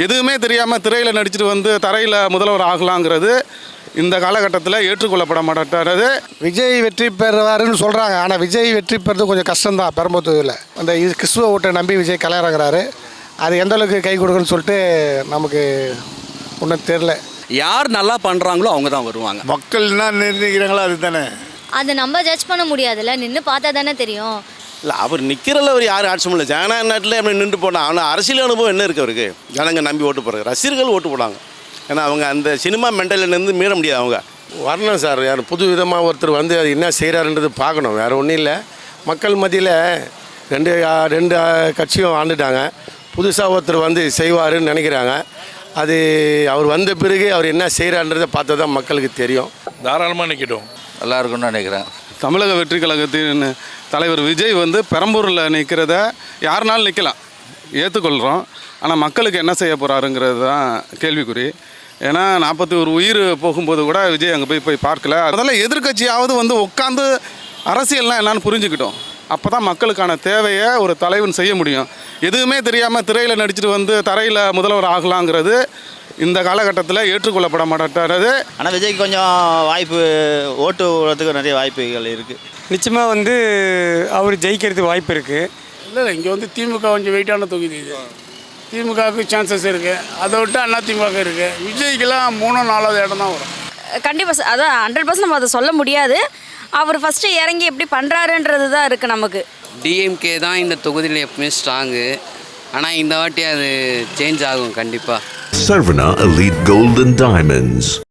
எதுவுமே தெரியாமல் திரையில் நடிச்சுட்டு வந்து தரையில் முதல்வர் ஆகலாங்கிறது இந்த காலகட்டத்தில் ஏற்றுக்கொள்ளப்பட மாட்டாரு. விஜய் வெற்றி பெறுவாருன்னு சொல்கிறாங்க. ஆனால் விஜய் வெற்றி பெறது கொஞ்சம் கஷ்டம்தான். பெரம்பத்தூரில் அந்த கிறிஸ்துவ ஓட்டை நம்பி விஜய் கலையிறங்குறாரு. அது எந்த அளவுக்கு கை கொடுக்குன்னு சொல்லிட்டு நமக்கு ஒன்றும் தெரில. யார் நல்லா பண்ணுறாங்களோ அவங்க தான் வருவாங்க. மக்கள் என்ன நிர்ணயிக்கிறாங்களோ அது தானே. அதை நம்ம ஜட்ஜ் பண்ண முடியாதுல்ல, நின்று பார்த்தா தானே தெரியும். இல்லை, அவர் நிற்கிறல அவர் யாரும் ஆட்சி இல்லை. ஜனநாயக நாட்டில் அப்படி நின்று போனால் ஆனால் அரசியல் அனுபவம் என்ன இருக்குது அவருக்கு? ஜனங்க நம்பி ஓட்டு போடுறாங்க, ரசிகர்கள் ஓட்டு போடுவாங்க. ஏன்னா அவங்க அந்த சினிமா மென்டலிலேருந்து மீற முடியாது. அவங்க வரணும் சார். யார் புது விதமாக ஒருத்தர் வந்து அது என்ன செய்கிறாருன்றது பார்க்கணும். வேறு ஒன்றும் இல்லை. மக்கள் மத்தியில் ரெண்டு கட்சியும் ஆண்டுட்டாங்க. புதுசாக ஒருத்தர் வந்து செய்வாருன்னு நினைக்கிறாங்க. அது அவர் வந்த பிறகு அவர் என்ன செய்கிறான்றதை பார்த்தா தான் மக்களுக்கு தெரியும். தாராளமாக நிற்கட்டும், நல்லா இருக்கும்னு நினைக்கிறேன். தமிழக வெற்றி கழகத்தின் தலைவர் விஜய் வந்து பெரம்பூரில் நிற்கிறத யாருனாலும் நிற்கலாம், ஏற்றுக்கொள்கிறோம். ஆனால் மக்களுக்கு என்ன செய்ய போகிறாருங்கிறது தான் கேள்விக்குறி. ஏன்னா 41 உயிர் போகும்போது கூட விஜய் அங்கே போய் பார்க்கல. அதனால் எதிர்கட்சியாவது வந்து உட்காந்து அரசியல்னால் என்னன்னு புரிஞ்சுக்கிட்டோம். அப்போ தான் மக்களுக்கான தேவையை ஒரு தலைவன் செய்ய முடியும். எதுவுமே தெரியாமல் திரையில் நடிச்சுட்டு வந்து தரையில் முதல்வர் ஆகலாங்கிறது இந்த காலகட்டத்தில் ஏற்றுக்கொள்ளப்பட மாட்டாரு. ஆனால் விஜய்க்கு கொஞ்சம் வாய்ப்பு, ஓட்டு விடுறதுக்கு நிறைய வாய்ப்புகள் இருக்குது. நிச்சயமாக வந்து அவர் ஜெயிக்கிறதுக்கு வாய்ப்பு இருக்குது. இல்லை, இங்கே வந்து திமுக கொஞ்சம் வெயிட்டான தொகுதி. இது திமுகவுக்கு சான்சஸ் இருக்குது. அதை விட்டு அண்ணா திமுக இருக்குது. விஜய்க்கெல்லாம் 3, 4வது இடம் தான் வரும். கண்டிப்பாக அதான் 100% நம்ம அதை சொல்ல முடியாது. அவர் ஃபஸ்ட்டு இறங்கி எப்படி பண்ணுறாருன்றது தான் இருக்குது நமக்கு. டிஎம்கே தான் இந்த தொகுதியில் எப்பவுமே ஸ்ட்ராங்கு. ஆனால் இந்த வாட்டி அது சேஞ்ச் ஆகும் கண்டிப்பாக. Sarvana Elite Gold and Diamonds.